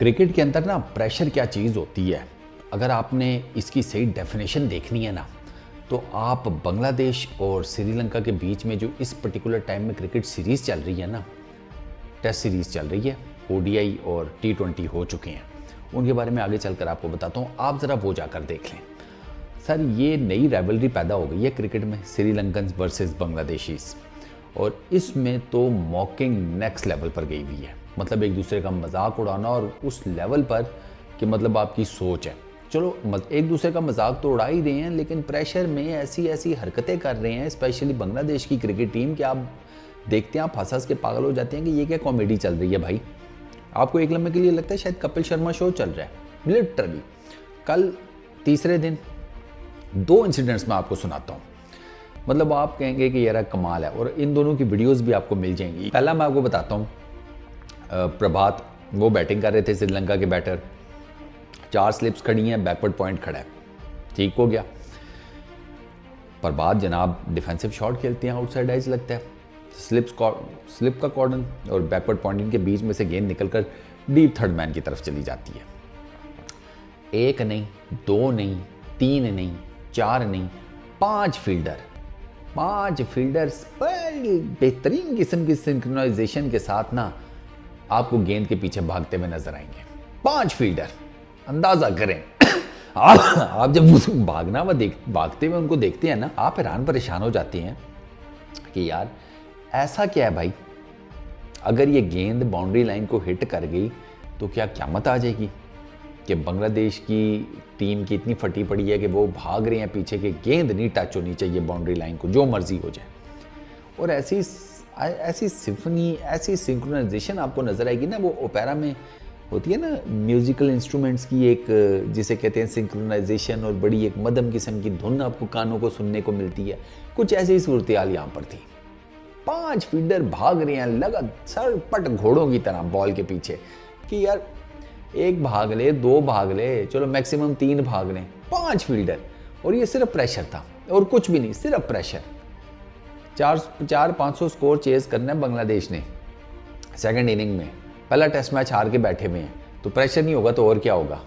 Cricket के अंदर ना प्रेशर क्या चीज़ होती है, अगर आपने इसकी सही डेफिनेशन देखनी है ना, तो आप बांग्लादेश और श्रीलंका के बीच में जो इस पर्टिकुलर टाइम में क्रिकेट सीरीज़ चल रही है ना, टेस्ट सीरीज़ चल रही है, ओडीआई और T20 हो चुके हैं, उनके बारे में आगे चलकर आपको बताता हूँ। आप ज़रा वो जाकर देख लें। सर, ये नई राइवलरी पैदा हो गई है क्रिकेट में, श्रीलंकन वर्सेस बांग्लादेशीज़, और इसमें तो मॉकिंग नेक्स्ट लेवल पर गई हुई है। मतलब एक दूसरे का मजाक उड़ाना और उस लेवल पर कि मतलब आपकी सोच है। चलो एक दूसरे का मजाक तो उड़ा ही रहे हैं, लेकिन प्रेशर में ऐसी ऐसी हरकतें कर रहे हैं, स्पेशली बांग्लादेश की क्रिकेट टीम, कि आप देखते हैं, आप हंस के पागल हो जाते हैं कि ये क्या कॉमेडी चल रही है भाई। आपको एक लम्हे के लिए लगता है शायद कपिल शर्मा शो चल रहा है। लिटरली कल तीसरे दिन 2 इंसिडेंट्स मैं आपको सुनाता हूँ, मतलब आप कहेंगे कि यार कमाल है, और इन दोनों की वीडियोस भी आपको मिल जाएंगी। पहला मैं आपको बताता हूँ, प्रभात वो बैटिंग कर रहे थे, श्रीलंका के बैटर, 4 स्लिप्स खड़ी हैं, बैकवर्ड पॉइंट खड़ा है, ठीक हो गया। प्रभात जनाब डिफेंसिव शॉट खेलते हैं, आउटसाइड एज लगता है, स्लिप का कॉर्डन और बैकवर्ड पॉइंट इनके बीच में से गेंद निकलकर डीप थर्ड मैन की तरफ चली जाती है। 1 नहीं, 2 नहीं, 3 नहीं, 4 नहीं, 5 फील्डर्स बड़ी बेहतरीन किस्म की सिंक्रोनाइजेशन के साथ ना आपको गेंद के पीछे भागते हुए नजर आएंगे। 5 फील्डर, अंदाजा करें। आप जब भागते हुए उनको देखते हैं ना, आप हैरान परेशान हो जाते हैं कि यार ऐसा क्या है भाई। अगर ये गेंद बाउंड्री लाइन को हिट कर गई तो क्या क़यामत आ जाएगी कि बांग्लादेश की टीम की इतनी फटी पड़ी है कि वो भाग रहे हैं पीछे कि गेंद नहीं टच होनी चाहिए बाउंड्री लाइन को, जो मर्जी हो जाए। और ऐसी सिम्फनी, ऐसी सिंक्रोनाइजेशन आपको नजर आएगी ना, वो ओपेरा में होती है ना, म्यूजिकल इंस्ट्रूमेंट्स की एक, जिसे कहते हैं सिंक्रोनाइजेशन, और बड़ी एक मध्यम किस्म की धुन आपको कानों को सुनने को मिलती है। कुछ ऐसी ही सूरत हाल यहाँ पर थी। 5 फील्डर भाग रहे हैं लगातार पट घोड़ों की तरह बॉल के पीछे, कि यार 1 भाग ले, 2 भाग ले, चलो मैक्सिमम 3 भाग लें, 5 फील्डर। और ये सिर्फ प्रेशर था और कुछ भी नहीं, सिर्फ प्रेशर। 400-500 स्कोर चेज करना है बांग्लादेश ने सेकंड इनिंग में। पहला टेस्ट मैच हार के बैठे हुए हैं, तो प्रेशर नहीं होगा तो और क्या होगा।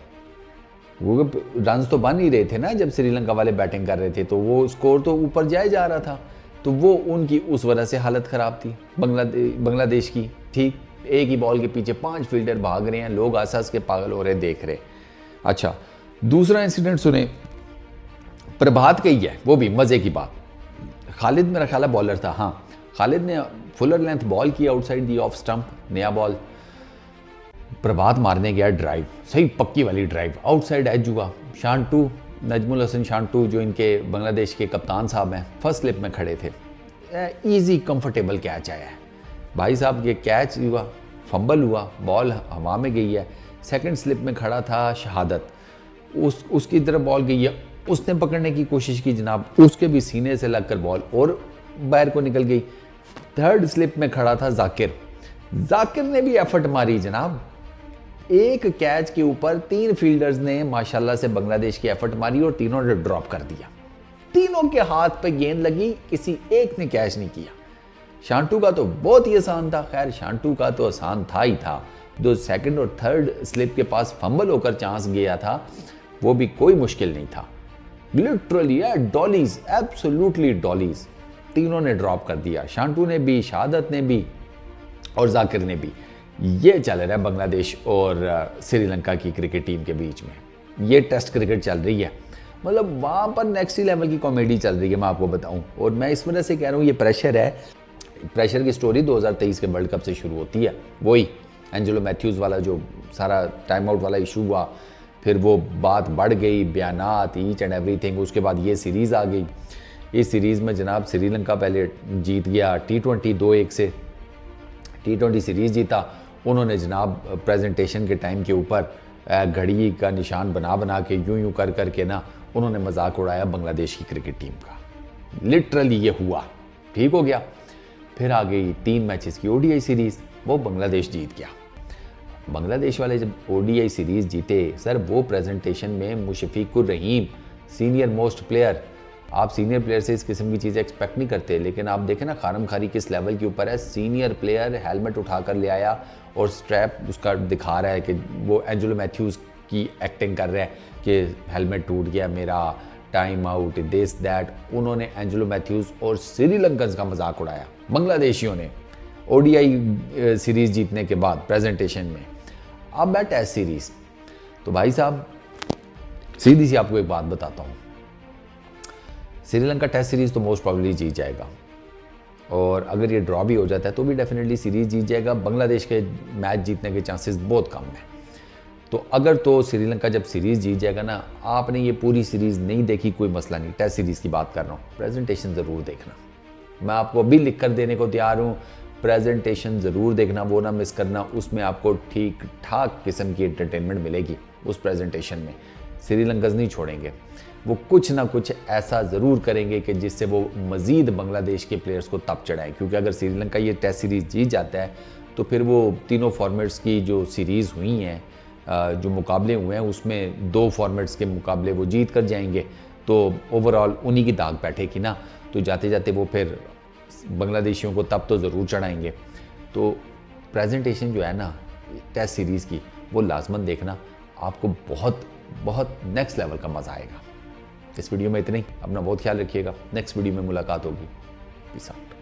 वो रन तो बन ही रहे थे ना, जब श्रीलंका वाले बैटिंग कर रहे थे, तो वो स्कोर तो ऊपर जाए जा रहा था, तो वो उनकी उस वजह से हालत ख़राब थी बांग्लादेश की। ठीक, एक ही बॉल के पीछे 5 फील्डर भाग रहे हैं, लोग आस-पास के पागल हो रहे, देख रहे। अच्छा, दूसरा इंसिडेंट सुने, प्रभात का ही है, वो भी मज़े की बात। खालिद मेरा ख्याल है बॉलर था, हाँ, खालिद ने फुलर लेंथ बॉल की आउटसाइड दी ऑफ स्टंप, नया बॉल। प्रभात मारने गया ड्राइव, सही पक्की वाली ड्राइव, आउटसाइड एज हुआ। शांटू, नजमुल हसन शांटू, जो इनके बांग्लादेश के कप्तान साहब हैं, फर्स्ट स्लिप में खड़े थे, इजी कंफर्टेबल कैच आया है भाई साहब। ये कैच हुआ, फंबल हुआ, बॉल हवा में गई है। सेकंड स्लिप में खड़ा था शहादत, उसकी तरफ बॉल गई है, उसने पकड़ने की कोशिश की जनाब, उसके भी सीने से लगकर बॉल और बाहर को निकल गई। थर्ड स्लिप में खड़ा था जाकिर ने भी एफर्ट मारी जनाब। एक कैच के ऊपर 3 फील्डर्स ने माशाल्लाह से बांग्लादेश की एफर्ट मारी और तीनों ने ड्रॉप कर दिया। तीनों के हाथ पे गेंद लगी, किसी एक ने कैच नहीं किया। शांटू का तो बहुत ही आसान था, खैर शांटू का तो आसान था ही था, जो सेकंड और थर्ड स्लिप के पास फंबल होकर चांस गया था, वो भी कोई मुश्किल नहीं था। लिटरली डॉलीज, एब्सोल्युटली डॉलीज, तीनों ने ड्रॉप कर दिया, शांटू ने भी, शहादत ने भी और जाकिर ने भी। ये चल रहा है बांग्लादेश और श्रीलंका की क्रिकेट टीम के बीच में, ये टेस्ट क्रिकेट चल रही है। मतलब वहाँ पर नेक्स्ट लेवल की कॉमेडी चल रही है, मैं आपको बताऊं। और मैं इस वजह से कह रहा हूँ, ये प्रेशर है। प्रेशर की स्टोरी 2023 के वर्ल्ड कप से शुरू होती है। वही एंजेलो मैथ्यूज़ वाला जो सारा टाइम आउट वाला इशू हुआ, फिर वो बात बढ़ गई, बयानात, ईच एंड एवरीथिंग। उसके बाद ये सीरीज़ आ गई। इस सीरीज़ में जनाब श्रीलंका पहले जीत गया T20 2-1 से, T20 सीरीज़ जीता। उन्होंने जनाब प्रेजेंटेशन के टाइम के ऊपर घड़ी का निशान बना के यूं कर करके ना उन्होंने मजाक उड़ाया बांग्लादेश की क्रिकेट टीम का। लिटरली ये हुआ, ठीक हो गया। फिर आ गई 3 मैचेस की ओडीआई सीरीज़, वो बांग्लादेश जीत गया। बांग्लादेश वाले जब ओडीआई सीरीज़ जीते, सर वो प्रेजेंटेशन में Mushfiqur Rahim, senior most player, आप सीनियर प्लेयर से इस किस्म की चीज़ें एक्सपेक्ट नहीं करते, लेकिन आप देखें ना खारम खारी किस लेवल के ऊपर है। सीनियर प्लेयर हेलमेट उठा कर ले आया और स्ट्रैप उसका दिखा रहा है कि वो एंजेलो मैथ्यूज़ की एक्टिंग कर रहा है कि हेलमेट टूट गया मेरा, टाइम आउट, दिस दैट। उन्होंने एंजेलो मैथ्यूज़ और श्रीलंकन का मजाक उड़ाया बांग्लादेशियों ने ओडीआई सीरीज़ जीतने के बाद प्रेजेंटेशन में। अब है टेस्ट सीरीज़, तो भाई साहब सीधी सी आपको एक बात बताता हूँ, श्रीलंका टेस्ट सीरीज़ तो मोस्ट प्रॉब्ली जीत जाएगा, और अगर ये ड्रॉ भी हो जाता है तो भी डेफिनेटली सीरीज़ जीत जाएगा। बांग्लादेश के मैच जीतने के चांसेस बहुत कम हैं। तो अगर तो श्रीलंका जब सीरीज़ जीत जाएगा ना, आपने ये पूरी सीरीज़ नहीं देखी कोई मसला नहीं, टेस्ट सीरीज़ की बात कर रहा हूँ, प्रेजेंटेशन ज़रूर देखना। मैं आपको अभी लिख कर देने को तैयार हूँ, प्रेजेंटेशन ज़रूर देखना, वो ना मिस करना। उसमें आपको ठीक ठाक किस्म की एंटरटेनमेंट मिलेगी उस प्रेजेंटेशन में। श्रीलंकन नहीं छोड़ेंगे, वो कुछ ना कुछ ऐसा ज़रूर करेंगे कि जिससे वो मज़ीद बांग्लादेश के प्लेयर्स को तप चढ़ाएं, क्योंकि अगर श्रीलंका ये टेस्ट सीरीज़ जीत जाता है तो फिर वो तीनों फॉर्मेट्स की जो सीरीज़ हुई हैं, जो मुकाबले हुए हैं, उसमें 2 फॉर्मेट्स के मुकाबले वो जीत कर जाएंगे, तो ओवरऑल उन्हीं की दाग बैठेगी ना। तो जाते जाते वो फिर बांग्लादेशियों को तब तो ज़रूर चढ़ाएंगे। तो प्रेजेंटेशन जो है ना टेस्ट सीरीज़ की, वो लाजमन देखना, आपको बहुत बहुत नेक्स्ट लेवल का मज़ा आएगा। इस वीडियो में इतना ही, अपना बहुत ख्याल रखिएगा, नेक्स्ट वीडियो में मुलाकात होगी। Peace out.